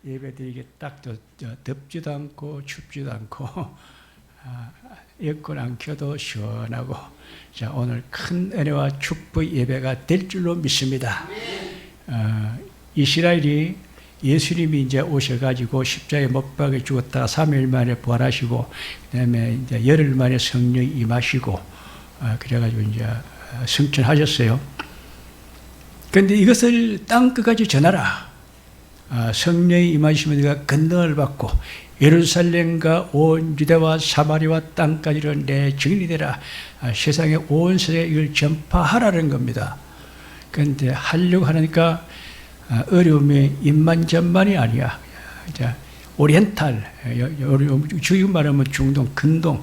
예배드리기 딱 덥지도 않고 춥지도 않고 에어컨 안 켜도 시원하고, 자, 오늘 큰 은혜와 축복 예배가 될 줄로 믿습니다. 이스라엘이 예수님이 이제 오셔가지고 십자가에 못 박혀 죽었다가 3일 만에 부활하시고, 그다음에 이제 열흘 만에 성령이 임하시고, 그래가지고 이제 승천하셨어요. 그런데 이것을 땅 끝까지 전하라. 성령이 임하시면 네가 권능을 받고 예루살렘과 온 유대와 사마리아 땅까지를 내 증인이 되라. 세상의 온 세상에 이걸 전파하라는 겁니다. 그런데 하려고 하니까 어려움이 입만전만이 아니야. 오리엔탈, 지금 말하면 중동, 근동,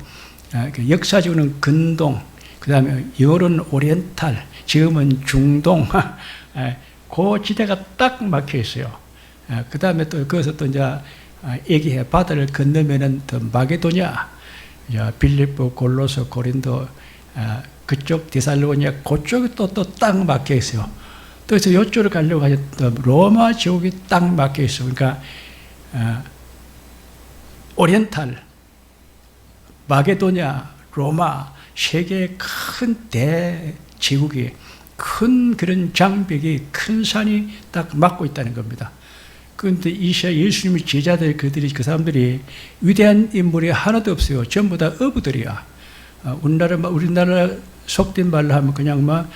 역사적으로는 근동, 그 다음에 영어로는 오리엔탈, 지금은 중동, 그 지대가 딱 막혀 있어요. 그 다음에 또 거기서 또 이제 얘기해, 바다를 건너면은 또 마게도냐, 빌립보, 골로새, 고린도, 그쪽 데살로니가 그쪽이 또 딱 막혀 있어요. 또 그래서 이쪽으로 가려고 하죠. 또 로마 지역이 딱 막혀 있어. 그러니까 오리엔탈, 마게도냐, 로마, 세계의 큰 대지국이, 큰 그런 장벽이, 큰 산이 딱 막고 있다는 겁니다. 그런데 예수님의 제자들, 그 사람들이 위대한 인물이 하나도 없어요. 전부 다 어부들이야. 우리나라 속된 말로 하면 그냥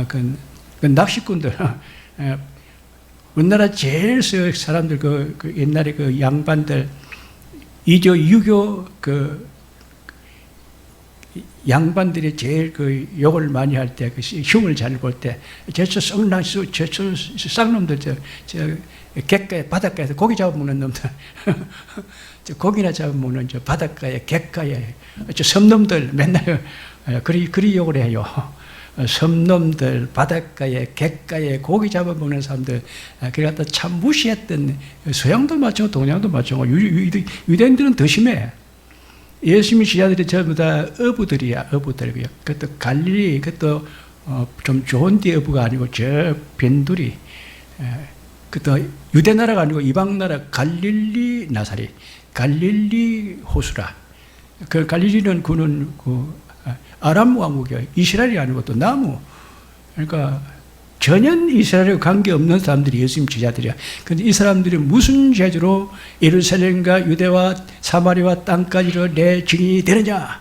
그 낚시꾼들. 우리나라 제일 사람들, 그 옛날에 그 양반들, 2조 6교 양반들이 제일 그 욕을 많이 할 때, 그 흉을 잘 볼 때, 제처 쌍놈들, 갯가에, 바닷가에서 고기 잡아먹는 놈들, 고기나 잡아먹는 바닷가에, 갯가에, 섬놈들 맨날 그리 욕을 해요. 섬놈들, 바닷가에, 갯가에 고기 잡아먹는 사람들, 그래 갖다 참 무시했던, 서양도 마찬가지고 동양도 마찬가지고, 유대인들은 더 심해. 예수님의 제자들이 전부 다 어부들이야, 어부들. 그것도 갈릴리, 그것도 좀 좋은 데 어부가 아니고 저 변두리, 그것도 유대 나라가 아니고 이방 나라, 갈릴리 나사렛, 갈릴리 호수라. 그 갈릴리는 그는 아람 왕국이야. 이스라엘이 아니고 또 나무. 그러니까 전혀 이스라엘과 관계없는 사람들이 예수님 제자들이야. 그런데 이 사람들이 무슨 죄로 예루살렘과 유대와 사마리아 땅까지로 내 증인이 되느냐?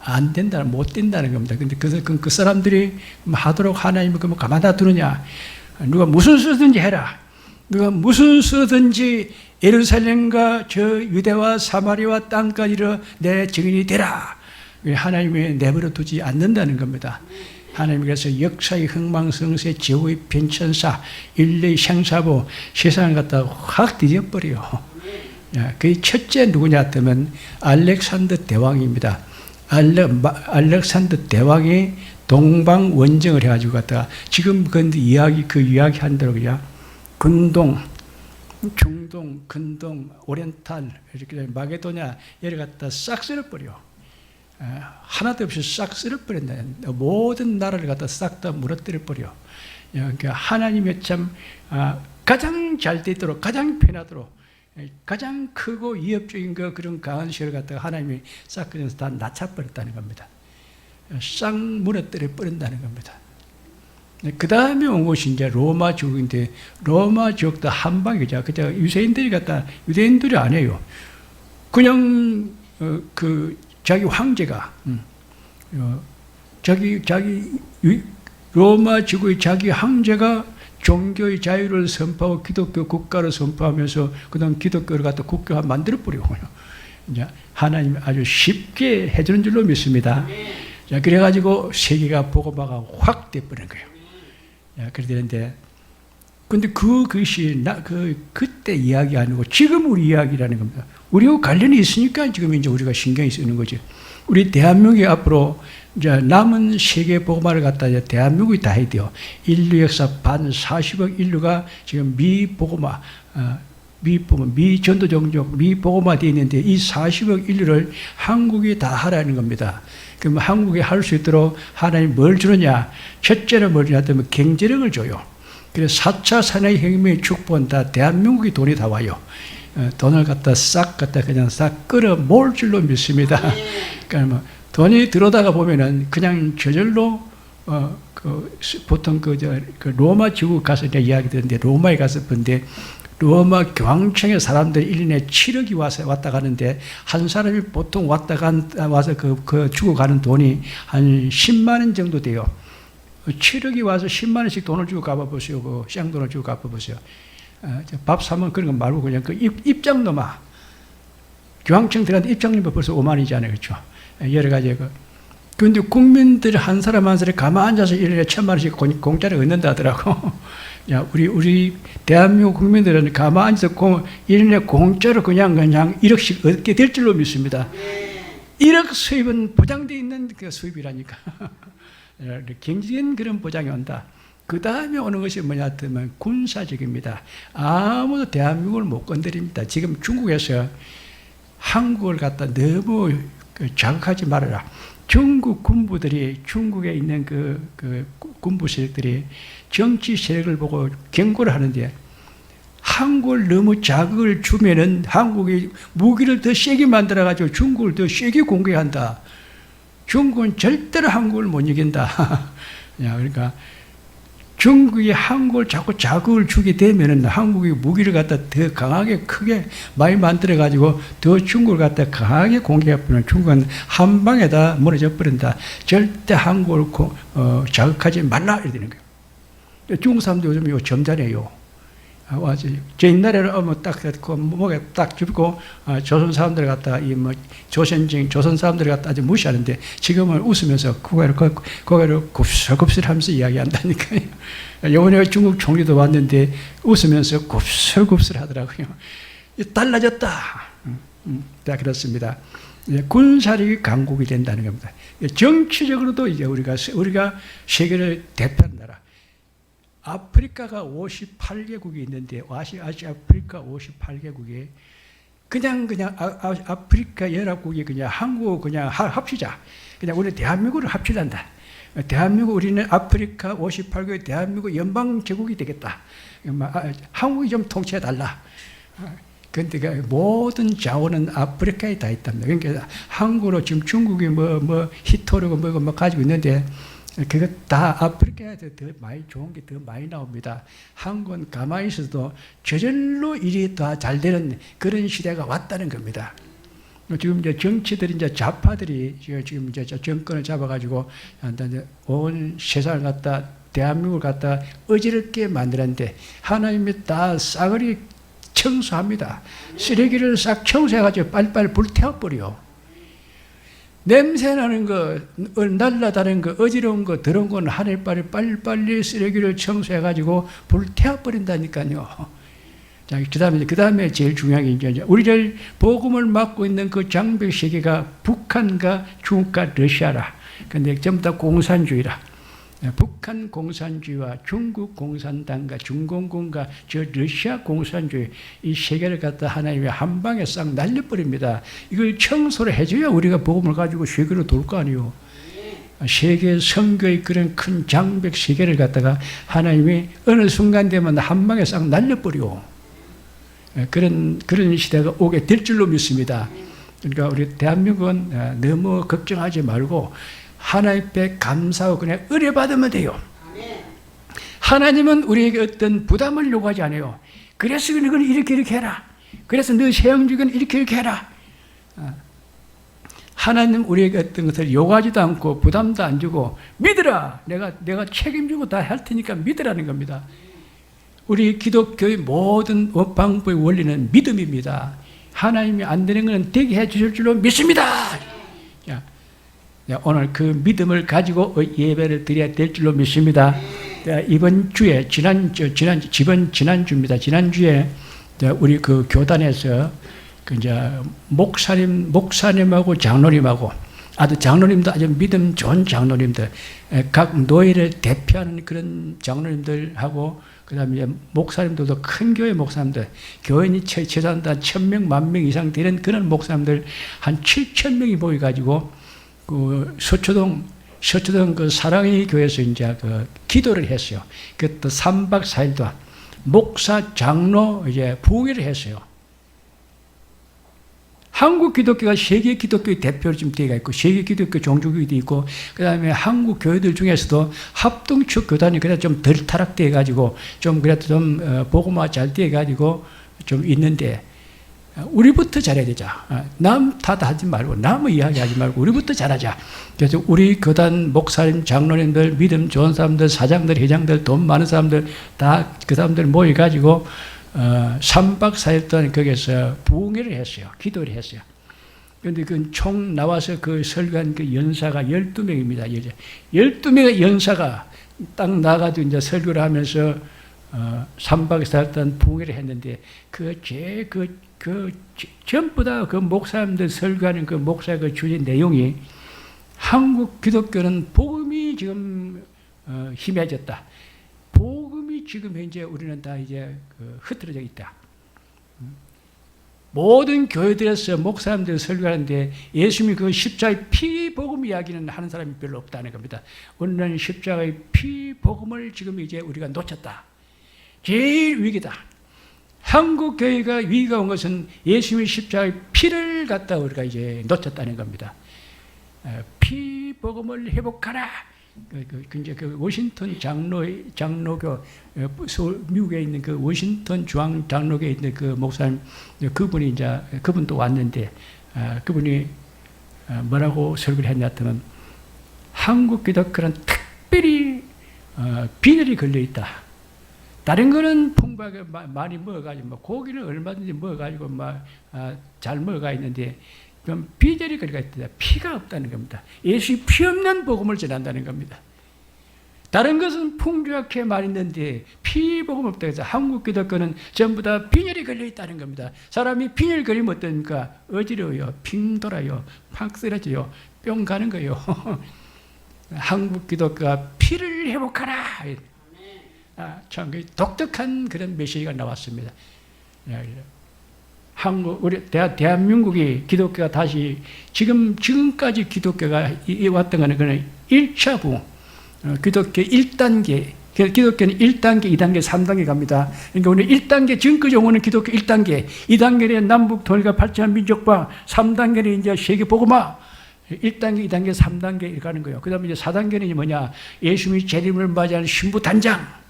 안 된다, 못 된다는 겁니다. 근데 그 사람들이 하도록 하나님은 그러면 가만 놔두느냐? 누가 무슨 수든지 해라. 누가 무슨 수든지 예루살렘과 저 유대와 사마리아 땅까지로 내 증인이 되라. 하나님이 내버려 두지 않는다는 겁니다. 하나님께서 역사의 흥망성쇠, 제후의 편천사, 인類생사부, 세상을 갖다 확 뒤져버려요. 그 첫째 누구냐 하면 알렉산더 대왕입니다. 알렉산더 대왕이 동방 원정을 해가지고 갖다가 지금 그 이야기 한 대로 그냥 근동, 중동, 근동, 오리엔탈, 이렇게 마게도냐 이를 갖다 싹 쓸어버려. 하나도 없이 싹 쓸어버린다. 모든 나라를 갖다 싹 다 무너뜨려버려. 그러니까 하나님의 참 가장 잘 되도록, 가장 편하도록, 가장 크고 위협적인 그런 강한 시를 갖다가 하나님이 싹 그냥 다 낮춰버렸다는 겁니다. 싹 무너뜨려버린다는 겁니다. 그 다음에 온 것이 이제 로마 지역인데, 로마 지역도 한 방이죠. 그저 유대인들이 아니에요. 그냥 자기 황제가 자기 로마 지구의 자기 황제가 종교의 자유를 선포하고 기독교 국가를 선포하면서 그다음 기독교를 갖다 국가화 만들어버리고요. 이제 하나님이 아주 쉽게 해주는 줄로 믿습니다. 자, 그래가지고 세계가 복음화가 확 돼버린 거예요. 그래 되는데, 근데 그것이 그때 이야기 아니고 지금 우리 이야기라는 겁니다. 우리하고 관련이 있으니까 지금 이제 우리가 신경이 쓰는 거지. 우리 대한민국이 앞으로 이제 남은 세계 복음화를 갖다 이제 대한민국이 다 해야 돼요. 인류 역사 반 40억 인류가 지금 미복음화, 미전도 종족, 미복음화 되어 있는데 이 40억 인류를 한국이 다 하라는 겁니다. 그럼 한국이 할 수 있도록 하나님이 뭘 주느냐? 첫째는 뭘 주냐 하면 경제력을 줘요. 그래서 4차 산업혁명의 축복은 다 대한민국의 돈이 다 와요. 돈을 그냥 싹 끌어 모을 줄로 믿습니다. 그러니까 뭐 돈이 들어오다가 보면은 그냥 저절로 보통 그 로마 지구 가서 내가 이야기 듣는데 로마에 가서 본데 로마 교황청에 사람들이 1년에 7억이 왔다 가는데 한 사람이 보통 와서 주고 가는 돈이 한 10만 원 정도 돼요. 7억이 와서 10만 원씩 돈을 주고 가봐보세요. 그 생돈을 주고 가봐보세요. 밥 사면 그런 거 말고 그냥 그 입장료만 교황청 들어가는데 입장료만 벌써 5만 원이잖아요. 그렇죠? 여러 가지 그런데 국민들 한 사람 한 사람이 가만 앉아서 1년에 1,000만 원씩 공짜로 얻는다 하더라고. 야, 우리 대한민국 국민들은 가만 앉아서 1년에 공짜로 그냥 1억씩 얻게 될 줄로 믿습니다. 1억 수입은 보장되어 있는 그 수입이라니까. 경제적인 그런 보장이 온다. 그 다음에 오는 것이 뭐냐 하면 군사적입니다. 아무도 대한민국을 못 건드립니다. 지금 중국에서 한국을 갖다 너무 자극하지 말아라. 중국 군부들이 중국에 있는 그 군부 세력들이 정치 세력을 보고 경고를 하는데 한국을 너무 자극을 주면은 한국이 무기를 더 세게 만들어가지고 중국을 더 세게 공격한다. 중국은 절대로 한국을 못 이긴다. 그러니까 중국이 한국을 자꾸 자극을 주게 되면은 한국이 무기를 갖다 더 강하게 크게 많이 만들어가지고 더 중국을 갖다 강하게 공격해버리면 중국은 한 방에 다 무너져 버린다. 절대 한국을 자극하지 말라 이렇게 되는 거예요. 중국 사람도 요즘 이거 점잖아요. 저 옛날에는 딱 목에 딱 짚고 조선 사람들 갖다 조선 사람들 갖다 아주 무시하는데 지금은 웃으면서 고개를 굽슬굽슬하면서 이야기한다니까요. 이번에 중국 총리도 왔는데 웃으면서 굽슬굽슬 하더라고요. 달라졌다. 자, 그렇습니다. 군사력이 강국이 된다는 겁니다. 정치적으로도 이제 우리가 세계를 대표하는 나라. 아프리카가 58개국이 있는데 아프리카 58개국에 그냥 아프리카 연합국이 그냥 한국 그냥 합치자. 그냥 우리 대한민국을 합치란다. 대한민국 우리는 아프리카 58개국 대한민국 연방 제국이 되겠다. 한국이 좀 통치해 달라. 그런데 모든 자원은 아프리카에 다 있답니다. 그러니까 한국으로 지금 중국이 히토르고 뭐 가지고 있는데 그거 다 아프리카에서 더 많이 좋은 게 더 많이 나옵니다. 한국은 가만히 있어도 저절로 일이 더 잘 되는 그런 시대가 왔다는 겁니다. 지금 이제 정치들이 이제 좌파들이 지금 이제 정권을 잡아가지고 온 세상을 갖다 대한민국을 갖다 어지럽게 만드는데 하나님이 다 싸그리 청소합니다. 쓰레기를 싹 청소해가지고 빨리빨리 불태워버려. 냄새나는 거, 날라다니는 거, 어지러운 거, 더러운 건 하늘빨리 빨리빨리 쓰레기를 청소해가지고 불태워버린다니까요. 자, 그 다음에 제일 중요한 게 이제 우리를 복음을 맡고 있는 그 장벽 세계가 북한과 중국과 러시아라. 근데 전부 다 공산주의라. 북한 공산주의와 중국 공산당과 중공군과 저 러시아 공산주의 이 세계를 갖다 하나님의 한 방에 싹 날려버립니다. 이걸 청소를 해줘야 우리가 복음을 가지고 세계로 돌 거 아니에요. 세계 선교의 그런 큰 장벽 세계를 갖다가 하나님이 어느 순간 되면 한 방에 싹 날려버려. 그런 시대가 오게 될 줄로 믿습니다. 그러니까 우리 대한민국은 너무 걱정하지 말고 하나님 앞에 감사하고 그냥 의뢰받으면 돼요. 하나님은 우리에게 어떤 부담을 요구하지 않아요. 그래서 이건 이렇게 해라. 그래서 너 세영주건 이렇게 해라. 하나님 우리에게 어떤 것을 요구하지도 않고 부담도 안 주고 믿으라. 내가 책임지고 다 할 테니까 믿으라는 겁니다. 우리 기독교의 모든 방법의 원리는 믿음입니다. 하나님이 안 되는 것은 되게 해 주실 줄로 믿습니다. 오늘 그 믿음을 가지고 예배를 드려야 될 줄로 믿습니다. 이번 주에 지난주입니다. 지난주에 우리 그 교단에서 이제 목사님하고 장로님하고 장로님도 아주 믿음 좋은 장로님들, 각 노예를 대표하는 그런 장로님들하고 그다음에 목사님들도 큰 교회 목사님들, 교인이 최소한 1,000명, 10,000명 이상 되는 그런 목사님들 한 7,000명이 모여가지고 그 서초동 서초동 그 사랑의 교회에서 이제 그 기도를 했어요. 그것도 3박 4일 동안 목사, 장로 이제 부흥회를 했어요. 한국 기독교가 세계 기독교의 대표로 지금 되어 있고, 세계 기독교 종교교회도 있고, 그 다음에 한국 교회들 중에서도 합동축 교단이 그래도 좀 덜 타락되어 가지고, 좀 그래도 좀 복음화 잘 되어 가지고 좀 있는데, 우리부터 잘해야 되자. 남 탓하지 말고, 남의 이야기하지 말고, 우리부터 잘하자. 그래서 우리 교단 목사님, 장로님들, 믿음 좋은 사람들, 사장들, 회장들, 돈 많은 사람들, 다 그 사람들 모여가지고, 3박 4일 동안 거기서 부흥회를 했어요. 기도를 했어요. 그런데 그 총 나와서 그 설교한 그 연사가 12명입니다. 12명의 연사가 딱 나가지고 이제 설교를 하면서 3박 4일 동안 부흥회를 했는데 전부 다 그 목사님들 설교하는 그 목사의 그 주제 내용이 한국 기독교는 복음이 지금 힘해졌다. 복음이 지금 현재 우리는 다 이제 흐트러져 있다. 모든 교회들에서 목사님들 설교하는데 예수님이 그 십자가의 피 복음 이야기는 하는 사람이 별로 없다는 겁니다. 오늘은 십자가의 피 복음을 지금 이제 우리가 놓쳤다. 제일 위기다. 한국 교회가 위기가 온 것은 예수님의 십자가의 피를 갖다 우리가 이제 놓쳤다는 겁니다. 피 복음을 회복하라. 이제 그 워싱턴 장로교, 미국에 있는 그 워싱턴 중앙 장로교에 있는 그 목사님, 그분이 이제 그분도 왔는데, 그분이 뭐라고 설교를 했냐면, 한국 기독교는 특별히 빈혈이 걸려 있다. 다른 거는 풍부하게 많이 먹어가지고, 뭐 고기를 얼마든지 먹어가지고 잘 먹어가 있는데, 그럼 비절이 걸려 있다. 피가 없다는 겁니다. 예수의 피 없는 복음을 전한다는 겁니다. 다른 것은 풍족하게 말했는데 피 복음 없다 해서 한국 기독교는 전부 다 빈혈이 걸려 있다는 겁니다. 사람이 빈혈 걸리면 어떻습니까? 어지러워요, 핑 돌아요, 팍 쓰러져요, 뿅 가는 거예요. 한국 기독교가 피를 회복하라. 참 독특한 그런 메시지가 나왔습니다. 우리 대한민국이 기독교가 다시 지금까지 기독교가 왔던 거는 그는 1차 부흥, 기독교 1단계, 기독교는 1단계, 2단계, 3단계 갑니다. 그러니까 오늘 1단계, 지금까지 오는 기독교 1단계, 2단계는 남북 통일과 발전한 민족화, 3단계는 이제 세계 복음화, 1단계, 2단계, 3단계 이렇게 가는 거예요. 그 다음에 이제 4단계는 뭐냐? 예수님이 재림을 맞이하는 신부 단장.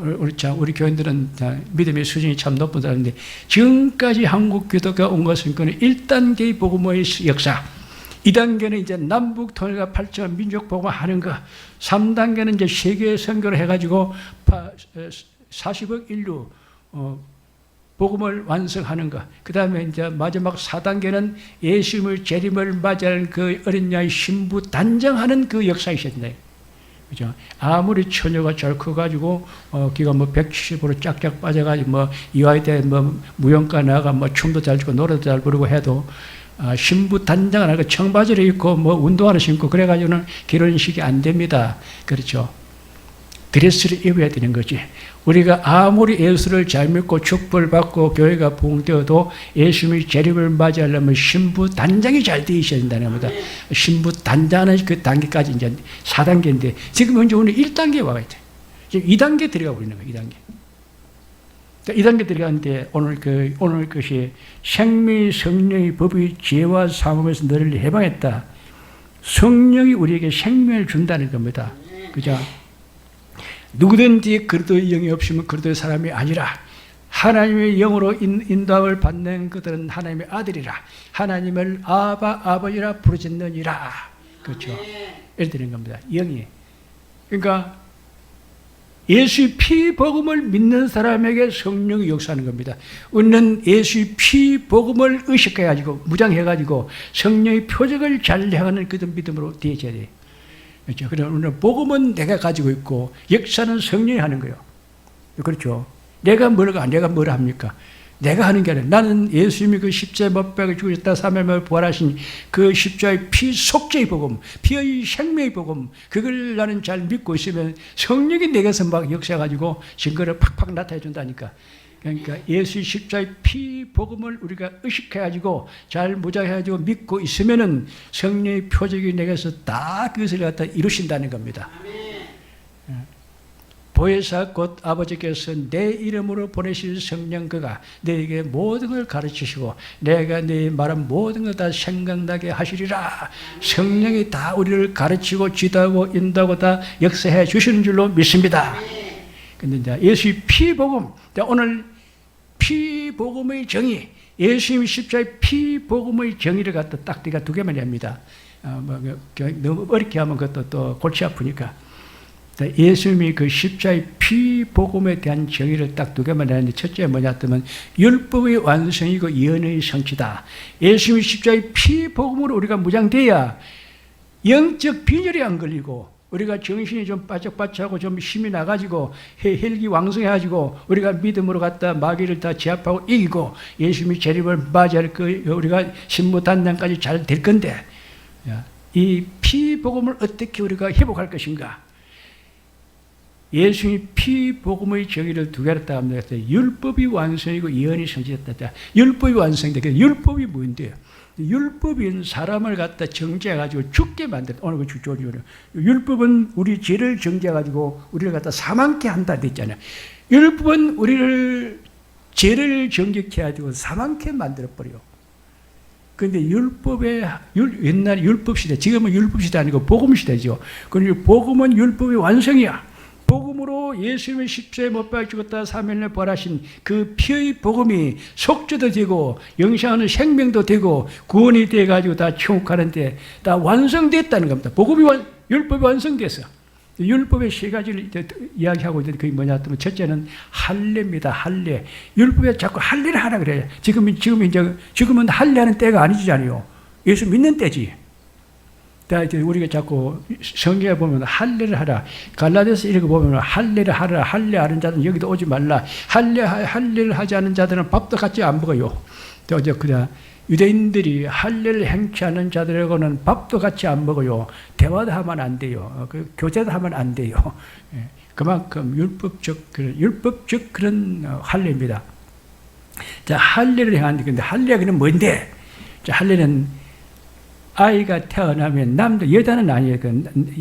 우리 교인들은 믿음의 수준이 참 높은 사람인데, 지금까지 한국 기독교가 온 것은 그는 1단계의 복음의 역사, 2단계는 이제 남북 통일과 발전 민족 복음화 하는 것, 3단계는 이제 세계 선교를 해가지고 40억 인류 복음을 완성하는 것, 그 다음에 이제 마지막 4단계는 예수님의 재림을 맞이하는 그 어린 양의 신부 단장하는 그 역사가 있었네. 그죠? 아무리 처녀가 잘 커가지고, 기가 170으로 쫙쫙 빠져가지고, 이화에 대한 무용가 나가 춤도 잘 추고, 노래도 잘 부르고 해도, 신부 단장을 하고 청바지를 입고, 운동화를 신고, 그래가지고는 결혼식이 안 됩니다. 그렇죠? 드레스를 입어야 되는 거지. 우리가 아무리 예수를 잘 믿고 축복을 받고 교회가 부흥되어도 예수님의 재림을 맞이하려면 신부 단장이 잘 되어 있어야 된다는 겁니다. 신부 단장은 그 단계까지 이제 4단계인데 지금 현재 오늘 1단계에 와야 돼. 지금 2단계 들어가 버리는 거예요. 2단계. 2단계 들어가는데 오늘 것이 생미 성령의 법의 지혜와 사모에서 너를 해방했다. 성령이 우리에게 생명을 준다는 겁니다. 그죠? 누구든지 그리스도의 영이 없으면 그리스도의 사람이 아니라 하나님의 영으로 인도함을 받는 그들은 하나님의 아들이라 하나님을 아버지라 부르짖느니라. 그렇죠? 이렇게 되는 겁니다. 영이. 그러니까 예수의 피 복음을 믿는 사람에게 성령이 역사하는 겁니다. 우리는 예수의 피 복음을 의식해가지고 무장해가지고 성령의 표적을 잘 행하는 그들 믿음으로 되어져야 돼요. 그렇죠. 그러나 우리는 복음은 내가 가지고 있고 역사는 성령이 하는 거예요. 그렇죠. 내가 뭘 합니까? 내가 하는 게 아니라 나는 예수님이 그 십자에 못 박혀 죽으셨다 3일 만에 부활하신 그 십자의 피 속죄의 복음, 피의 생명의 복음, 그걸 나는 잘 믿고 있으면 성령이 내게서 막 역사해가지고 증거를 팍팍 나타내 준다니까. 그러니까 예수 십자의 피 복음을 우리가 의식해가지고 잘 무장해가지고 믿고 있으면은 성령의 표적이 내게서 다 그것을 갖다 이루신다는 겁니다. 보혜사 곧 아버지께서 내 이름으로 보내실 성령 그가 너에게 모든 걸 가르치시고 내가 네 말한 모든 걸 다 생각나게 하시리라. 성령이 다 우리를 가르치고 지도하고 인도하고 다 역사해 주시는 줄로 믿습니다. 근데 이제 예수의 피복음, 오늘 피복음의 정의, 예수님의 십자의 피복음의 정의를 갖다 딱 내가 두 개만 합니다. 너무 어렵게 하면 그것도 또 골치 아프니까. 예수님이 그 십자의 피복음에 대한 정의를 딱 두 개만 했는데, 첫째 뭐냐 하면 율법의 완성이고 예언의 성취다. 예수님이 십자의 피복음으로 우리가 무장돼야 영적 빈혈이 안 걸리고 우리가 정신이 좀 바짝바짝하고 좀 힘이 나가지고 혈기 왕성해가지고 우리가 믿음으로 갖다 마귀를 다 제압하고 이기고 예수님이 재림을 맞이할 우리가 신무단장까지 잘 될 건데, 이 피복음을 어떻게 우리가 회복할 것인가? 예수님이 피복음의 정의를 두 개로 합니다. 율법이 완성이고 예언이 성취됐다. 율법이 완성되게, 율법이 뭔데요? 율법은 사람을 갖다 정죄해가지고 죽게 만들다. 오늘 그 주조리요. 율법은 우리 죄를 정죄해가지고 우리를 갖다 사망케 한다 됐잖아요. 율법은 우리를 죄를 정죄케 해가지고 사망케 만들어버려요. 그런데 옛날 율법 시대, 지금은 율법 시대 아니고 복음 시대죠. 그런데 복음은 율법의 완성이야. 복음으로 예수님의 십자가에 못 박혀 죽었다 3일에 부활하신 그 피의 복음이 속죄도 되고 영생하는 생명도 되고 구원이 돼가지고 다 천국하는데 다 완성됐다는 겁니다. 율법이 완성됐어. 율법의 세 가지를 이야기하고 있는데 그게 뭐냐 하면 첫째는 할례입니다. 할례. 율법에 자꾸 할례를 하라 그래요. 지금은 할례하는 때가 아니잖아요. 예수 믿는 때지. 우리가 자꾸 성경에 보면 할례를 하라. 갈라디아서 이렇게 보면 할례를 하라. 할례하는 자들은 여기도 오지 말라. 할례를 하지 않은 자들은 밥도 같이 안 먹어요. 유대인들이 할례를 행치 않은 자들하고는 밥도 같이 안 먹어요. 대화도 하면 안 돼요. 교제도 하면 안 돼요. 그만큼 율법적 그런 할례입니다. 자, 할례를 행하는데, 근데 할례가 뭔데? 자, 할례는 아이가 태어나면 여자는 아니에요.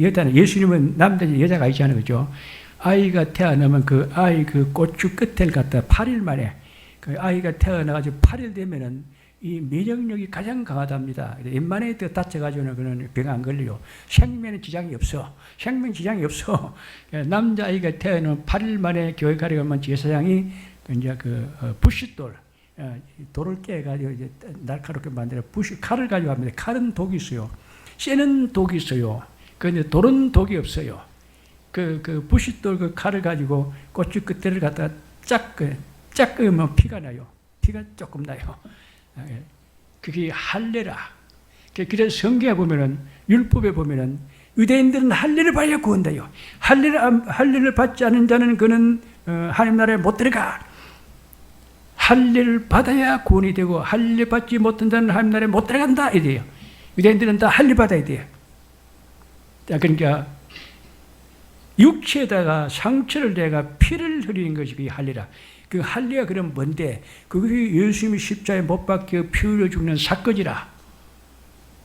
여자는, 예수님은 남자, 여자가 있잖아요. 그죠? 아이가 태어나면 그 아이 그 고추 끝을 갖다 8일 만에, 그 아이가 태어나가지고 8일 되면은 이 면역력이 가장 강하답니다. 웬만해 다쳐가지고는 그는 병 안 걸려요. 생명에 지장이 없어. 생명 지장이 없어. 남자아이가 태어나면 8일 만에 교회 가려면 제사장이 이제 부싯돌, 돌을 깨가지고 이제 날카롭게 만들어 칼을 가지고 합니다. 칼은 독이 있어요. 쇠는 독이 있어요. 그런데 돌은 독이 없어요. 부싯돌 그 칼을 가지고 고추 끝대를 갖다가 짝 끄면 피가 나요. 피가 조금 나요. 그게 할례라. 그래서 성경에 보면은, 율법에 보면은 유대인들은 할례를 봐야 구원돼요. 할례를 받지 않은 자는 그는 하나님 나라에 못 들어가. 할례를 받아야 구원이 되고 할례 받지 못한 자는 하나님 나라에 못 들어간다 이래요. 유대인들은 다 할례 받아야 돼요. 그러니까 육체에다가 상처를 내가 피를 흘리는 것이 그게 할례라. 그 할례가 그럼 뭔데? 그게 예수님이 십자가에 못 박혀 피 흘려 죽는 사건이라.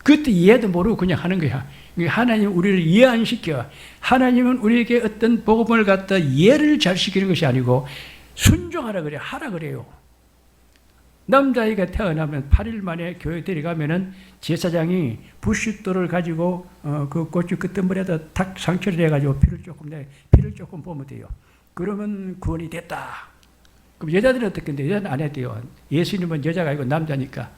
그것도 이해도 모르고 그냥 하는 거야. 하나님 우리를 이해 안 시켜. 하나님은 우리에게 어떤 복음을 갖다 이해를 잘 시키는 것이 아니고 순종하라 그래, 하라 그래요. 남자아이가 태어나면 8일 만에 교회 데려가면은 제사장이 부싯돌을 가지고 그 고추 끝머리에다 탁 상처를 해가지고 피를 조금 보면 돼요. 그러면 구원이 됐다. 그럼 여자들은 어떻게 했는데? 여자는 안 해야 돼요. 예수님은 여자가 아니고 남자니까.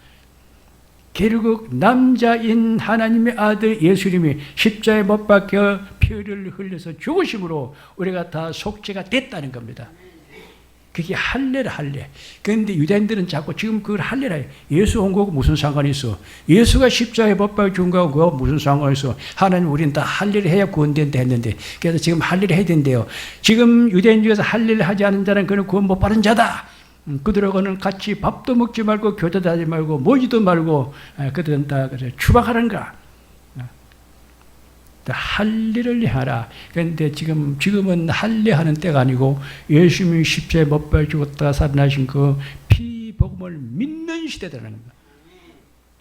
결국 남자인 하나님의 아들 예수님이 십자가에 못 박혀 피를 흘려서 죽으심으로 우리가 다 속죄가 됐다는 겁니다. 그게 할례라, 할례. 그런데 유대인들은 자꾸 지금 그걸 할례라 해요. 예수 온 거하고 무슨 상관이 있어? 예수가 십자가에 못 박혀 죽은 거하고 그거 무슨 상관이 있어? 하나님 우리는 다 할례를 해야 구원된다 했는데, 그래서 지금 할례를 해야 된대요. 지금 유대인 중에서 할례를 하지 않은 자는 그는 구원 못 받은 자다. 그들하고는 같이 밥도 먹지 말고 교제도 하지 말고 모이지도 말고 그들은 다 추방하는 거야. 할례를 하라. 그런데 지금은 할례하는 때가 아니고 예수님이 십자가에 못 박혀 죽었다가 살아나신 그 피복음을 믿는 시대라는 겁니다.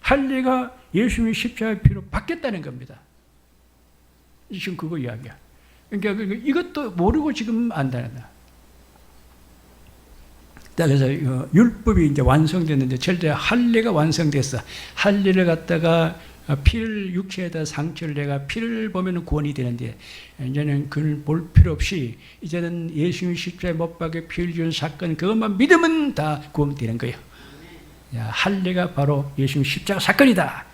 할례가 예수님이 십자가의 피로 바뀌었다는 겁니다. 지금 그거 이야기야. 그러니까 이것도 모르고 지금 안다는 거야. 그래서 율법이 이제 완성됐는데 절대 할례가 완성됐어. 할례를 갖다가 피를 육체에다 상처를 내가 피를 보면 구원이 되는데 이제는 그걸 볼 필요 없이 이제는 예수님 십자가에 못 박혀 피를 준 사건 그것만 믿으면 다 구원되는 거예요. 할례가 바로 예수님 십자가 사건이다.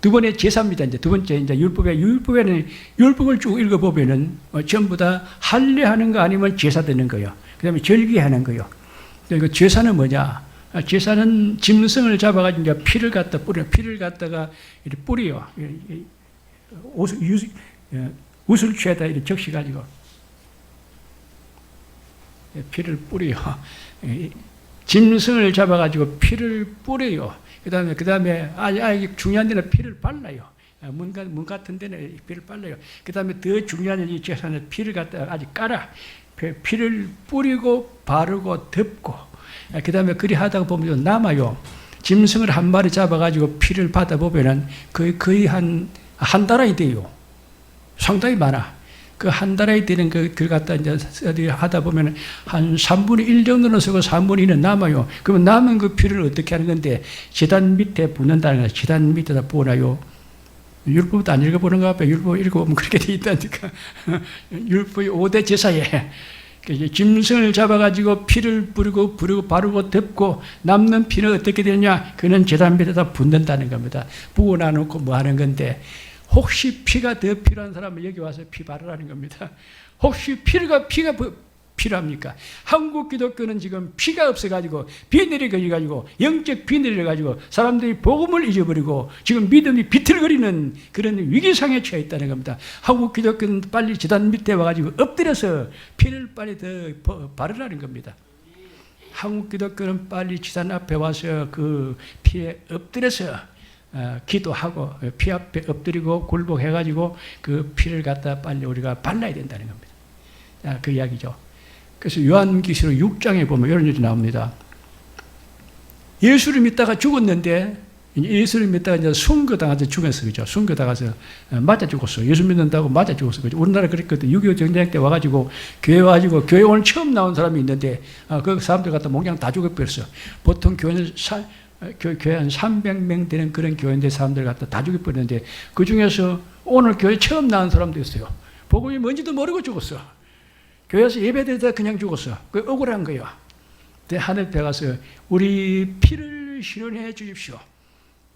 두 번째 제사입니다. 이제 두 번째 이제 율법에는 율법을 쭉 읽어보면은 전부 다 할례하는 거 아니면 제사 드는 거예요. 그다음에 절기하는 거예요. 그 제사는 뭐냐? 제사는 짐승을 잡아가지고 이제 피를 갖다 뿌려, 피를 갖다가 이렇게 뿌려요. 우슬취에다 이렇게 적시가지고 피를 뿌려요. 짐승을 잡아가지고 피를 뿌려요. 그 다음에 이게 중요한 데는 피를 발라요. 문 같은 데는 피를 발라요. 그 다음에 더 중요한 이 제사는 피를 갖다가 아직 깔아. 피를 뿌리고 바르고 덮고 그 다음에 그리 하다가 보면 남아요. 짐승을 한 마리 잡아가지고 피를 받아보면은 거의 한 달이 돼요. 상당히 많아. 그 한 달이 되는 그 갖다 이제 하다 보면은 한 3분의 1 정도는 쓰고 3분의 2는 남아요. 그러면 남은 그 피를 어떻게 하는 건데 제단 밑에 붓는다는 거예요. 제단 밑에다 부어놔요. 율법도 안 읽어보는가 봐요. 율법 읽어보면 그렇게 돼 있다니까. 율법이 5대 제사에 짐승을 잡아가지고 피를 뿌리고 바르고 덮고 남는 피는 어떻게 되느냐? 그는 제단 밑에다 붓는다는 겁니다. 부어 놔놓고 뭐 하는 건데 혹시 피가 더 필요한 사람은 여기 와서 피 바르라는 겁니다. 혹시 피가 필요합니까? 한국 기독교는 지금 피가 없어가지고 비늘이 걸려가지고 영적 비늘이 가지고 사람들이 복음을 잊어버리고 지금 믿음이 비틀거리는 그런 위기상에 처해 있다는 겁니다. 한국 기독교는 빨리 제단 밑에 와가지고 엎드려서 피를 빨리 더 바르라는 겁니다. 한국 기독교는 빨리 제단 앞에 와서 그 피에 엎드려서 기도하고 피 앞에 엎드리고 굴복해가지고 그 피를 갖다 빨리 우리가 발라야 된다는 겁니다. 그 이야기죠. 그래서 요한계시록 6장에 보면 이런 일이 나옵니다. 예수를 믿다가 죽었는데 예수를 믿다가 이제 순교당해서 죽었어. 그죠? 순교당해서 맞아 죽었어. 예수 믿는다고 맞아 죽었어. 그죠? 우리나라 그랬거든. 6.25 전쟁 때 와가지고 교회 와가지고 교회 오늘 처음 나온 사람이 있는데 그 사람들 갖다 몽냥 다 죽여버렸어. 보통 교회는 교회 한 300명 되는 그런 교회인데 사람들 갖다 다 죽여버렸는데 그 중에서 오늘 교회 처음 나온 사람도 있어요. 복음이 뭔지도 모르고 죽었어. 교회에서 예배드리다 그냥 죽었어. 그 억울한 거예요. 하늘 때 가서 우리 피를 신원해 주십시오.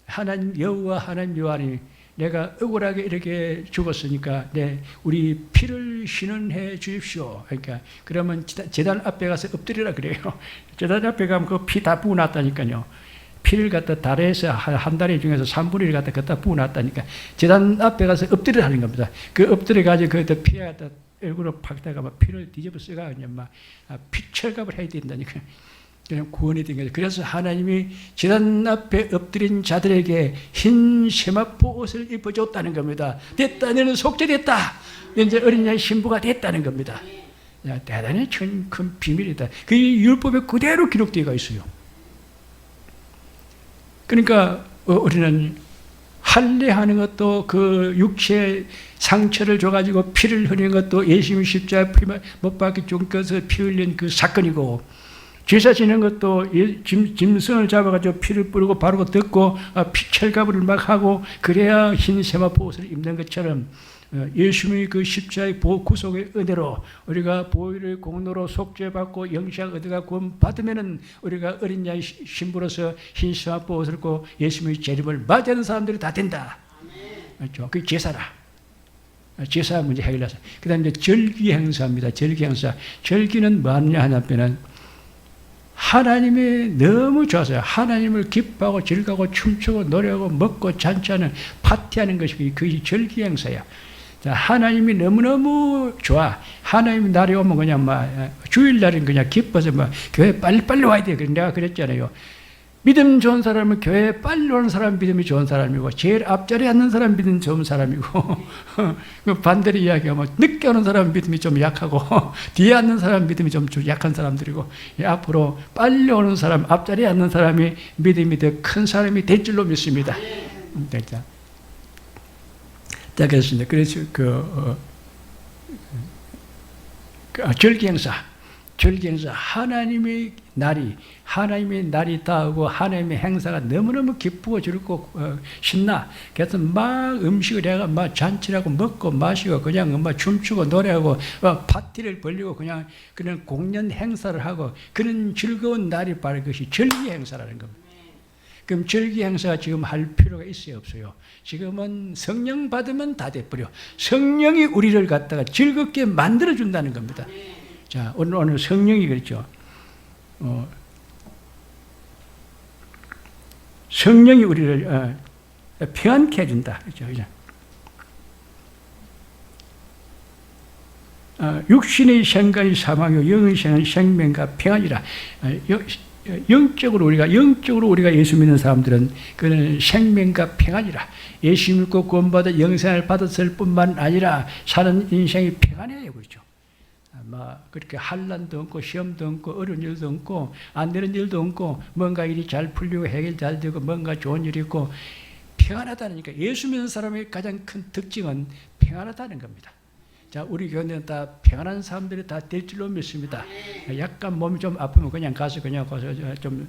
하나님 여호와 하나님 여호와니 내가 억울하게 이렇게 죽었으니까 우리 피를 신원해 주십시오. 그러니까 그러면 제단 앞에 가서 엎드리라 그래요. 제단 앞에 가면 그 피 다 부어놨다니까요. 피를 갖다 달에서 한 다리 중에서 3분의 1 갖다 갖다 부어놨다니까 제단 앞에 가서 엎드리라는 겁니다. 그 엎드려 가지고 거기다 피 갖다 얼굴로 박다가 막 피를 뒤집어 써가 그냥 막 피철갑을 해야 된다니까. 그냥 구원이 된 거죠. 그래서 하나님이 제단 앞에 엎드린 자들에게 흰 세마포 옷을 입어줬다는 겁니다. 됐다, 너는 속죄됐다. 이제 어린 양 신부가 됐다는 겁니다. 대단히 큰 비밀이다. 그 율법에 그대로 기록되어 있어요. 그러니까 우리는 할례하는 것도 그 육체에 상처를 줘가지고 피를 흘리는 것도 예수님 십자가에 못 박혀 죽은 것을 피 흘린 그 사건이고 제사 지는 것도 짐승을 잡아가지고 피를 뿌리고 바르고 덮고 피철갑을 막 하고 그래야 흰 세마포 옷을 입는 것처럼 예수님의 그 십자가의 구속의 은혜로 우리가 보혈의 공로로 속죄받고 영시한 얻어가 구원 받으면은 우리가 어린 양의 신부로서 흰 세마포 옷을 입고 예수님의 재림을 맞이하는 사람들이 다 된다. 그렇죠? 그게 제사라. 제사 문제 해결해서. 그 다음에 이제 절기 행사입니다. 절기 행사. 절기는 뭐 하느냐 하냐면은 하나님이 너무 좋아서요. 하나님을 기뻐하고 즐거워 춤추고 노래하고 먹고 잔치하는 파티하는 것이 그게 절기 행사야. 하나님이 너무너무 좋아. 하나님이 날이 오면 그냥 막 주일날은 그냥 기뻐서 막 교회 빨리빨리 와야 돼. 내가 그랬잖아요. 믿음 좋은 사람은 교회에 빨리 오는 사람 믿음이 좋은 사람이고, 제일 앞자리에 앉는 사람 믿음이 좋은 사람이고, 반대로 이야기하면 늦게 오는 사람 믿음이 좀 약하고, 뒤에 앉는 사람 믿음이 좀 약한 사람들이고, 앞으로 빨리 오는 사람, 앞자리에 앉는 사람이 믿음이 더 큰 사람이 될 줄로 믿습니다. 자, 그렇습니다. 그래서 절기행사, 하나님의 날이 다하고 하나님의 행사가 너무너무 기쁘고 즐겁고 신나. 그래서 막 음식을 해가 막 잔치를 하고 먹고 마시고 그냥 막 춤추고 노래하고 파티를 벌리고 그냥 공연 행사를 하고 그런 즐거운 날이 바로 그것이 절기행사라는 겁니다. 그럼 절기행사가 지금 할 필요가 있어요, 없어요? 지금은 성령 받으면 다 돼버려. 성령이 우리를 갖다가 즐겁게 만들어준다는 겁니다. 자, 오늘 성령이 그렇죠. 성령이 우리를 평안케 해준다. 그렇죠. 육신의 생각이 사망이요 영의 생각은 생명과 평안이라. 영적으로 우리가 예수 믿는 사람들은 그는 생명과 평안이라. 예수 믿고 구원받아 영생을 받았을 뿐만 아니라 사는 인생이 평안해요, 그렇죠. 그렇게 환난도 없고 시험도 없고 어려운 일도 없고 안 되는 일도 없고 뭔가 일이 잘 풀리고 해결 잘 되고 뭔가 좋은 일이 있고 평안하다니까. 예수 믿는 사람의 가장 큰 특징은 평안하다는 겁니다. 자, 우리 교회는 다 평안한 사람들이 다 될 줄로 믿습니다. 약간 몸이 좀 아프면 그냥 가서 좀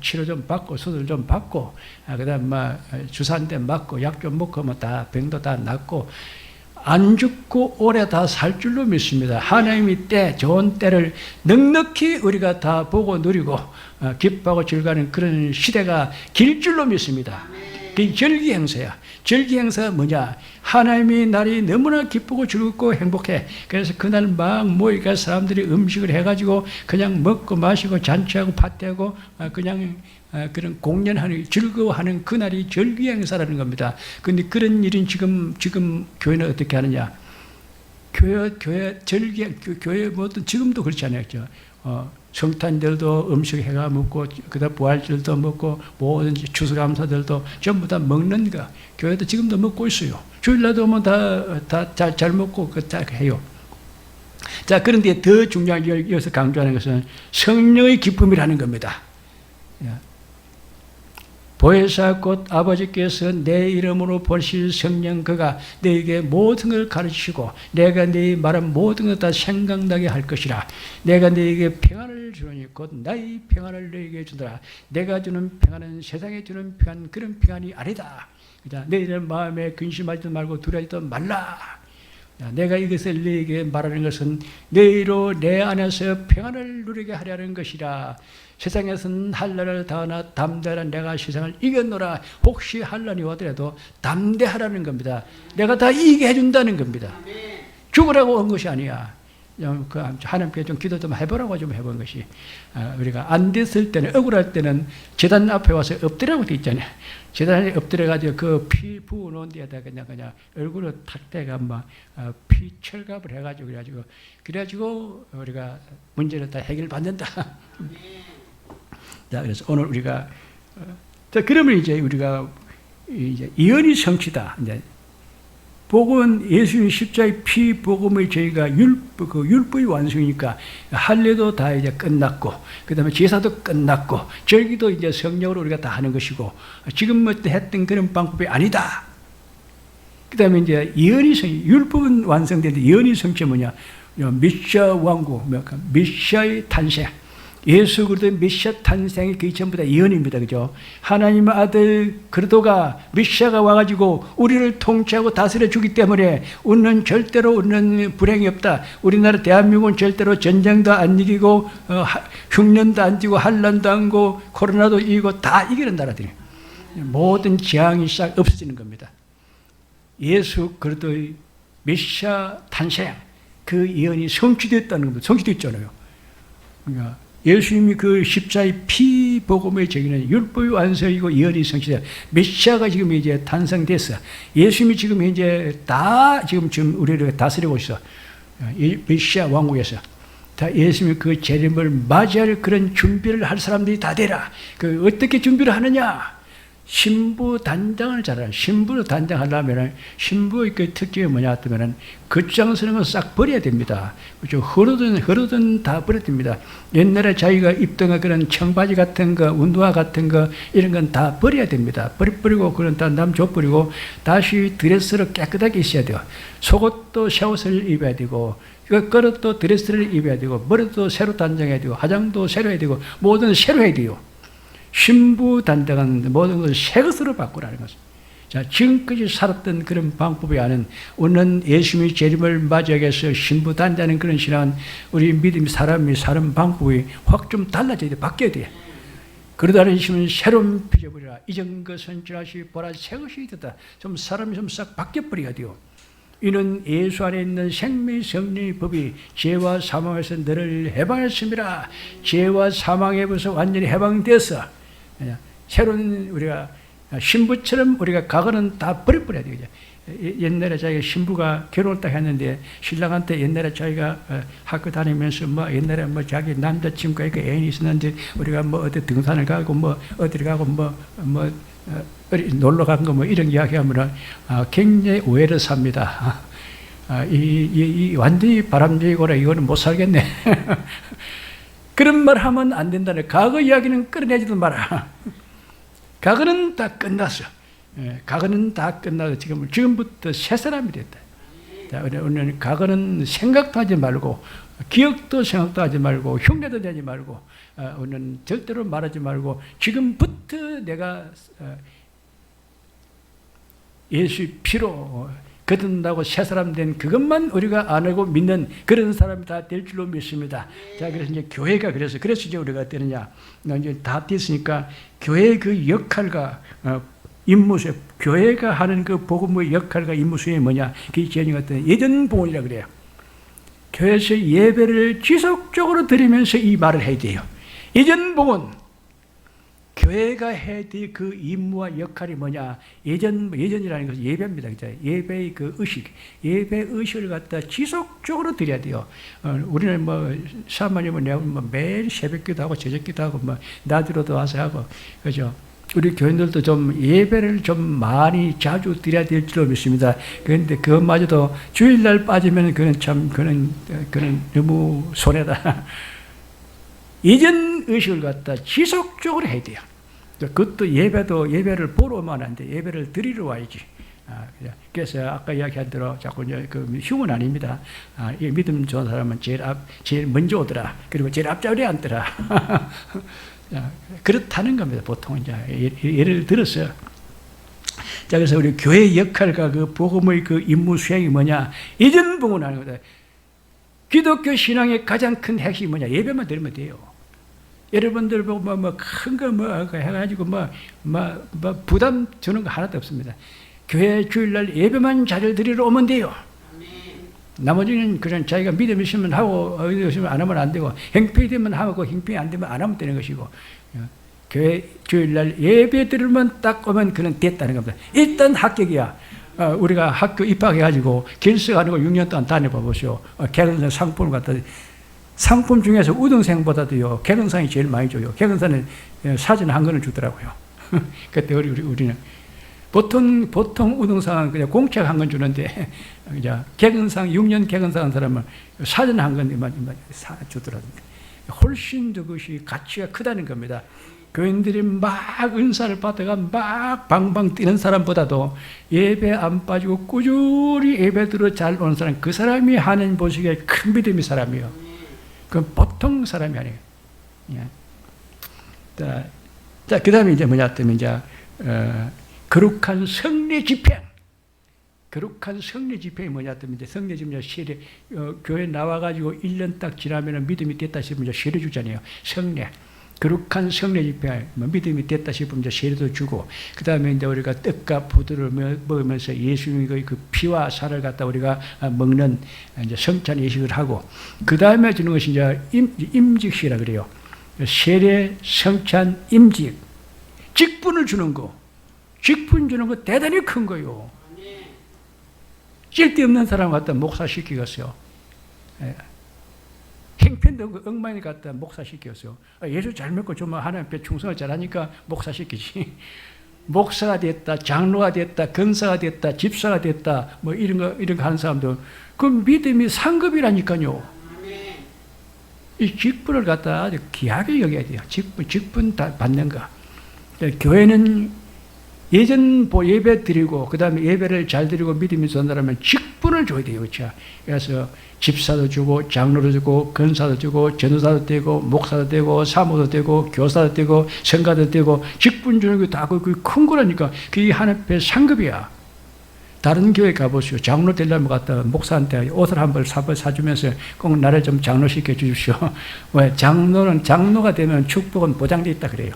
치료 좀 받고 수술 좀 받고 그다음 주사 한 대 맞고 약 좀 먹고 다 병도 다 낫고 안 죽고 오래 다 살 줄로 믿습니다. 하나님의 좋은 때를 넉넉히 우리가 다 보고 누리고 기뻐하고 즐거워하는 그런 시대가 길 줄로 믿습니다. 그게 절기행사야. 절기행사가 뭐냐? 하나님의 날이 너무나 기쁘고 즐겁고 행복해. 그래서 그날 막 모이가 사람들이 음식을 해가지고 그냥 먹고 마시고 잔치하고 파티하고 그냥 그런 공연하는 즐거워하는 그날이 절기행사라는 겁니다. 그런데 그런 일은 지금 교회는 어떻게 하느냐? 교회 뭐든 지금도 그렇지 않아요. 성탄들도 음식 해가 먹고 그다음 부활절도 먹고 모든 추수감사들도 전부 다 먹는 거. 교회도 지금도 먹고 있어요. 주일날도 뭐 다 잘 먹고 다 해요. 자, 그런데 더 중요한 여기서 강조하는 것은 성령의 기쁨이라는 겁니다. 보혜사 곧 아버지께서 내 이름으로 보실 성령 그가 너에게 모든 걸 가르치시고 내가 네 말한 모든 것 다 생각나게 할 것이라. 내가 너에게 평안을 주노니 곧 나의 평안을 너에게 주더라. 내가 주는 평안은 세상에 주는 평안 그런 평안이 아니다. 너희는 마음에 근심하지도 말고 두려워하지도 말라. 내가 이것을 너에게 말하는 것은 너희로 내 안에서 평안을 누리게 하려는 것이라. 세상에서는 환난을 당하나 담대하라. 내가 세상을 이겼노라. 혹시 환난이 오더라도 담대하라는 겁니다. 내가 다 이기게 해준다는 겁니다. 죽으라고 한 것이 아니야. 하나님께 좀 기도 좀 해보라고 좀 해본 것이. 우리가 안 됐을 때는, 억울할 때는 제단 앞에 와서 엎드리라고 돼 있잖아요. 제단에 엎드려가지고 그 피 부어놓은 데에다 그냥 얼굴을 탁 대가 피 철갑을 그래가지고 우리가 문제를 다 해결받는다. 자, 그래서 오늘 우리가 그러면 이제 우리가 예언이 성취다. 이제 복음은 예수님 십자의 피 복음의 저희가 율법의 완성이니까 할례도 다 이제 끝났고, 그 다음에 제사도 끝났고, 절기도 이제 성령으로 우리가 다 하는 것이고, 지금 했던 그런 방법이 아니다. 그 다음에 이제 율법은 완성되는데 예언이 성취가 뭐냐? 메시아 왕국, 메시아의 탄생. 예수 그리스도의 메시아 탄생이 그게 전부 다 예언입니다. 그죠? 하나님의 아들 그리스도가 메시아가 와가지고 우리를 통치하고 다스려 주기 때문에 절대로 웃는 불행이 없다. 우리나라 대한민국은 절대로 전쟁도 안 이기고 흉년도 안 지고 환난도 안 고 코로나도 이기고 다 이기는 나라들이에요. 모든 재앙이 싹 없어지는 겁니다. 예수 그리스도의 메시아 탄생 그 예언이 성취됐다는 겁니다. 성취됐잖아요. 그러니까 예수님이 그 십자의 피 복음의 저기는 율법의 완성이고 예언이 성취돼. 메시아가 지금 이제 탄생됐어. 예수님이 지금 이제 다 지금 우리를 다스리고 있어. 메시아 왕국에서. 다 예수님이 그 재림을 맞이할 그런 준비를 할 사람들이 다 되라. 그 어떻게 준비를 하느냐? 신부 단장을 잘하라. 신부를 단장하려면 신부의 그 특징이 뭐냐 하면 겉장 쓰는 건 싹 버려야 됩니다. 그렇죠? 흐르든 다 버려야 됩니다. 옛날에 자기가 입던 그런 청바지 같은 거, 운동화 같은 거 이런 건 다 버려야 됩니다. 버리고 그런 다 남 줘버리고 다시 드레스를 깨끗하게 있어야 돼요. 속옷도 새 옷을 입어야 되고 그릇도 드레스를 입어야 되고 머리도 새로 단장해야 되고 화장도 새로 해야 되고 모든 새로 해야 돼요. 신부 단장은 모든 것을 새 것으로 바꾸라는 것입니다. 자, 지금까지 살았던 그런 방법이 아닌 오늘 예수님의 재림을 맞이하기 위해서 신부 단장하는 그런 신앙은 우리 믿음이 사람 방법이 확 좀 달라져야 돼. 바뀌어야 돼. 그러다는 심은 새로운 빚어버리라. 이전 것은 지나시 보라 새 것이 있다. 좀 사람이 좀 싹 바뀌어버려야 돼요. 이는 예수 안에 있는 생명의 성령의 법이 죄와 사망에서 너를 해방했습니다. 죄와 사망에서 완전히 해방돼서 새로운 우리가 신부처럼 우리가 과거는 다 버려버려야 되죠. 옛날에 자기가 신부가 결혼을 딱 했는데 신랑한테 옛날에 자기가 학교 다니면서 뭐 옛날에 뭐 자기 남자친구가 있고 애인이 있었는데 우리가 뭐 어디 등산을 가고 뭐 어디를 가고 뭐 놀러 간 거 뭐 이런 이야기 하면은 굉장히 오해를 삽니다. 이 완전히 바람직이고라 이거는 못 살겠네. 그런 말 하면 안 된다네. 과거 이야기는 끌어내지도 마라. 과거는 다 끝났어. 과거는 다 끝나서 지금부터 새 사람이 됐다. 자, 오늘 과거는 생각도 하지 말고 기억도 생각도 하지 말고 흉내도 내지 말고 오늘 절대로 말하지 말고 지금부터 내가 예수의 피로 거듭난다고 새 사람 된 그것만 우리가 안 하고 믿는 그런 사람이 다 될 줄로 믿습니다. 자, 그래서 이제 교회가 그래서 이제 우리가 어떠느냐. 이제 다 됐으니까 교회의 그 역할과 임무수에 교회가 하는 그 복음의 역할과 임무수에 뭐냐? 그게 어떤 예전 봉헌이라 그래요. 교회에서 예배를 지속적으로 드리면서 이 말을 해야 돼요. 예전 봉헌. 교회가 해야 될 그 임무와 역할이 뭐냐? 예전이라는 것은 예배입니다. 그죠? 예배의 그 의식, 예배 의식을 갖다 지속적으로 드려야 돼요. 우리는 뭐 사모님은 내가 뭐 매일 새벽기도 하고 저녁기도 하고 뭐 낮으로도 와서 하고 그죠? 우리 교인들도 좀 예배를 좀 많이 자주 드려야 될 줄로 믿습니다. 그런데 그것마저도 주일날 빠지면 그는 너무 손해다. 예전 의식을 갖다 지속적으로 해야 돼요. 그것도 예배를 보러 오면 안 돼. 예배를 드리러 와야지. 그래서 아까 이야기한 대로 자꾸 그 흉은 아닙니다. 이 믿음 좋은 사람은 제일 먼저 오더라. 그리고 제일 앞자리에 앉더라. 그렇다는 겁니다. 보통 이제 예를 들어서. 자, 그래서 우리 교회의 역할과 그 복음의 그 임무 수행이 뭐냐? 예전 봉헌하는 거다. 기독교 신앙의 가장 큰 핵심이 뭐냐? 예배만 드리면 돼요. 여러분들 보고 큰 거 해가지고 부담 주는 거 하나도 없습니다. 교회 주일날 예배만 잘 드리러 오면 돼요. 나머지는 그냥 자기가 믿음이 있으면 하고 의도 있으면 안 하면 안 되고 행편이 되면 하고 행편이 안 되면 안 하면 되는 것이고 교회 주일날 예배 드리면 딱 오면 그는 됐다는 겁니다. 일단 합격이야. 우리가 학교 입학해가지고 길석하는 거 6년 동안 다녀봐 보시오. 개근상 상품을 갖다 상품 중에서 우등생보다도요 개근상이 제일 많이 줘요. 개근상은 사진 한 권을 주더라고요. 그때 우리는 보통 우등상은 그냥 공책 한 권 주는데 개근상 6년 개근상 한 사람은 사진 한 권만 주더라고요. 훨씬 더 그것이 가치가 크다는 겁니다. 교인들이 막 은사를 받다가 막 방방 뛰는 사람보다도 예배 안 빠지고 꾸준히 예배 들어 잘 오는 사람, 그 사람이 하는 보시기에 큰 믿음의 사람이에요. 그건 보통 사람이 아니에요. 자, 그 다음에 이제 뭐냐 하면 이제 거룩한 성례 집행. 거룩한 성례 집행이 뭐냐 하면 이제 성례 집행 세례 교회 나와가지고 1년 딱 지나면 믿음이 됐다 싶으면 이제 세례 주잖아요. 성례. 거룩한 성례 집회, 믿음이 됐다 싶으면 이제 세례도 주고, 그 다음에 이제 우리가 떡과 포도를 먹으면서 예수님의 그 피와 살을 갖다 우리가 먹는 이제 성찬 예식을 하고, 그 다음에 주는 것이 이제 임직식이라 그래요. 세례, 성찬, 임직. 직분을 주는 거. 직분 주는 거 대단히 큰 거요. 쓸데없는 사람 갖다 목사 시키겠어요. 행편도 엉망이 갖다 목사시켰어요. 예수 잘 믿고 좀 하나님 앞에 충성을 잘하니까 목사시키지. 목사가 됐다, 장로가 됐다, 권사가 됐다, 집사가 됐다, 뭐 이런 거 하는 사람도 그 믿음이 상급이라니까요. 이 직분을 갖다 아주 귀하게 여겨야 돼요. 직분 받는 거. 교회는 예전 예배 드리고 그 다음에 예배를 잘 드리고 믿음이 전달하면 직분을 줘야 돼요. 그렇죠? 그래서 집사도 주고 장로도 주고 권사도 주고 전도사도 되고 목사도 되고 사모도 되고 교사도 되고 성가도 되고 직분 주는 게 다 그게 큰 거라니까. 그게 하나님의 상급이야. 다른 교회 가보시오. 장로 되려면 갔다가 목사한테 옷을 한 벌 사주면서 꼭 나를 좀 장로시켜 주십시오. 왜? 장로가 되면 축복은 보장되어 있다 그래요.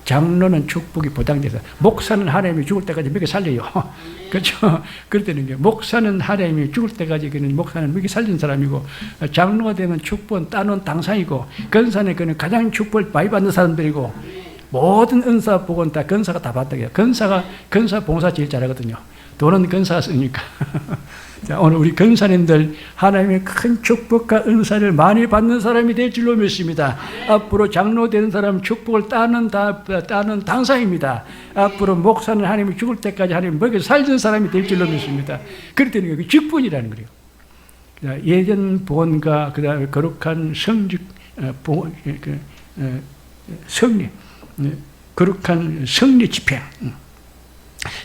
장로는 축복이 보장돼서, 목사는 하나님이 죽을 때까지 먹여 살려요. 그렇죠? 그렇다는 게, 목사는 하나님이 죽을 때까지 그는 목사는 먹여 살린 사람이고, 장로가 되면 축복은 따놓은 당상이고, 권사는 그는 가장 축복을 많이 받는 사람들이고, 모든 은사 복은 다 권사가 다 받다. 권사 봉사 제일 잘하거든요. 돈은 권사가 쓰니까. 자, 오늘 우리 권사님들 하나님의 큰 축복과 은사를 많이 받는 사람이 될 줄로 믿습니다. 앞으로 장로 되는 사람은 축복을 따는 당사입니다. 앞으로 목사는 하나님이 죽을 때까지 하나님 먹여 살던 사람이 될 줄로 믿습니다. 그랬더니 그 직분이라는 거예요. 자, 예전 본과 그다음에 거룩한 성리, 거룩한 성리 집행.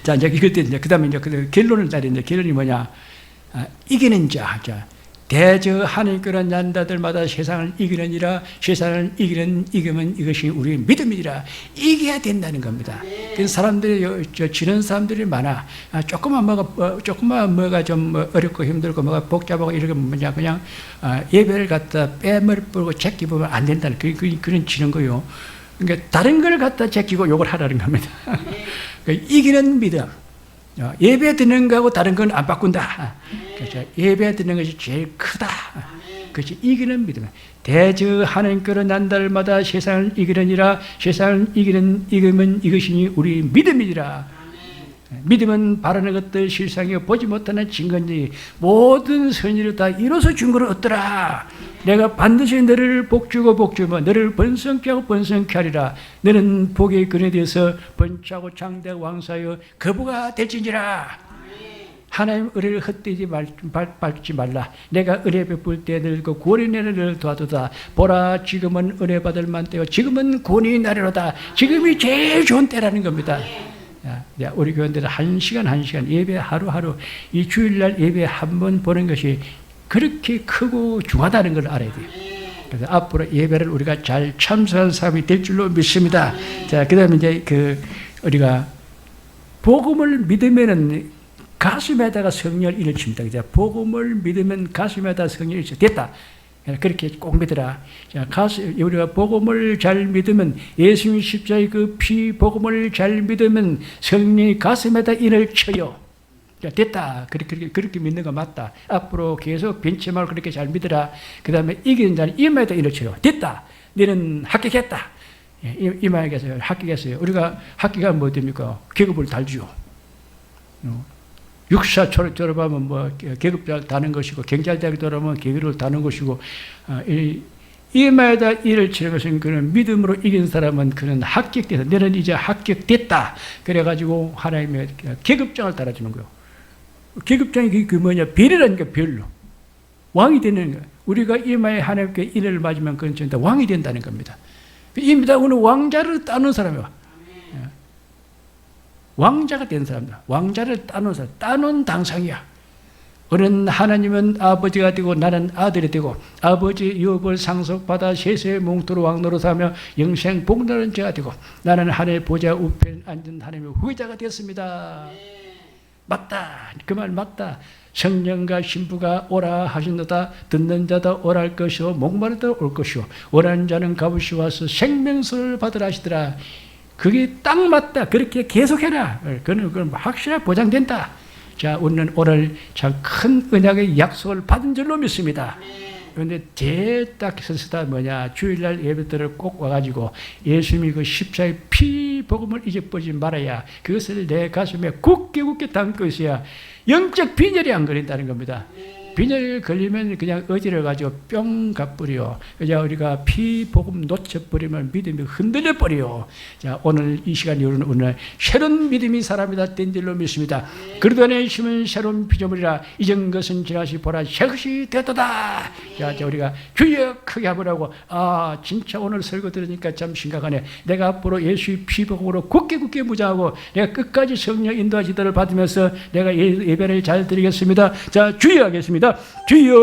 자, 이제 이럴 때 이제 그다음에 이제 결론을 따르는데, 결론이 뭐냐? 이기는 자, 대저 하나님께로 난자들마다 세상을 이기느니라. 세상을 이기면 이것이 우리의 믿음이라. 이겨야 된다는 겁니다. 그래서 사람들이 지는 사람들이 많아. 조금만 뭐가 좀 어렵고 힘들고 뭐가 복잡하고 이런 게 뭐냐, 그냥 예배를 갖다 빼머리 뿌고 제끼 보면 안 된다는 그런 지는 거요. 그러니까 다른 걸 갖다 제끼고 욕을 하라는 겁니다. 그러니까 이기는 믿음. 예배 드리는 거하고 다른 건 안 바꾼다. 그렇죠? 예배 드리는 것이 제일 크다. 그것이 이기는 믿음. 대저 하나님께로 난 날마다 세상을 이기느니라. 세상을 이기면 이것이니 우리 믿음이니라. 믿음은 바라는 것들 실상이요 보지 못하는 증거니 모든 선의를 다 이뤄서 준 것을 얻더라. 내가 반드시 너를 복주고 복주며 너를 번성케 하고 번성케 하리라. 너는 복의 근에 대해서 번창하고 장대하고 왕사여 거부가 될지니라. 하나님 은혜를 헛되지 밟지 말라. 내가 은혜 베풀 때 늙고 구원의 날을 도와두다. 보라, 지금은 은혜 받을 만때요 지금은 구원의 날이로다. 지금이 제일 좋은 때라는 겁니다. 야, 우리 교인들은 한 시간 예배 하루하루 이 주일날 예배 한 번 보는 것이 그렇게 크고 중하다는 걸 알아야 돼요. 그래서 앞으로 예배를 우리가 잘 참석한 사람이 될 줄로 믿습니다. 자, 그 다음에 이제 우리가 복음을 믿으면은 가슴에다가 성령을 일으킵니다. 그죠? 복음을 믿으면 가슴에다가 성령을 일으킵니다. 됐다. 그렇게 꼭 믿으라. 자, 우리가 복음을 잘 믿으면, 예수님 십자가의 그 피 복음을 잘 믿으면 성령이 가슴에다 인을 쳐요. 자, 됐다. 그렇게 믿는 거 맞다. 앞으로 계속 변치 말고 그렇게 잘 믿으라. 그 다음에 이기는 자는 이마에다 인을 쳐요. 됐다. 너는 합격했다. 이마에서 합격했어요. 우리가 합격하면 뭐 됩니까? 계급을 달죠. 육사 졸업하면 뭐 계급을 다는 것이고, 경찰대학 졸업하면 계급을 다는 것이고, 이마에다 일을 치는 것은 그는 믿음으로 이긴 사람은 그는 합격돼서 너는 이제 합격됐다. 그래가지고 하나님의 계급장을 달아주는 거예요. 계급장이 그 뭐냐? 별이라니까, 별로. 왕이 되는 거예요. 우리가 이마에 하나님께 일을 맞으면 그건 진짜 왕이 된다는 겁니다. 이미 오늘 왕자를 따는 사람이야. 왕자가 된 사람이다. 왕자를 따놓은 사람, 따놓은 당상이야. 너는 하나님은 아버지가 되고 나는 아들이 되고, 아버지 유업을 상속받아 세세의 몽토로 왕노릇하며 영생 복나는 자가 되고, 나는 하늘의 보좌 우편에 앉은 하나님의 후계자가 되었습니다. 맞다. 그 말 맞다. 성령과 신부가 오라 하신도다. 듣는 자다 오라 할 것이요 목마르다 올 것이요 오라는 자는 값없이 와서 생명수를 받으라 하시더라. 그게 딱 맞다. 그렇게 계속해라. 그건 확실하게 보장된다. 자, 우리는 오늘 참 큰 언약의 약속을 받은 줄로 믿습니다. 그런데 딱 서스다 뭐냐? 주일날 예배들을 꼭 와가지고 예수님이 그 십자가의 피 복음을 잊어버리지 말아야, 그것을 내 가슴에 굳게 담고 있어야 영적 빈혈이 안 걸린다는 겁니다. 빈혈 걸리면 그냥 어디를 가지고 뿅 가버려. 그냥 우리가 피복음 놓쳐버리면 믿음이 흔들려 버려. 자, 오늘 이 시간 여러분 오늘 새로운 믿음이 사람이다 된 줄로 믿습니다. 그러도 내심은 새로운 피조물이라 이전 것은 지나시 보라 새 것이 되었도다. 자, 우리가 주여 크게 하보라고. 아, 진짜 오늘 설교 들으니까 참 심각하네. 내가 앞으로 예수의 피복음으로 굳게 무장하고 내가 끝까지 성령 인도하시도를 받으면서 내가 예배를 잘 드리겠습니다. 자, 주여 하겠습니다. 주여.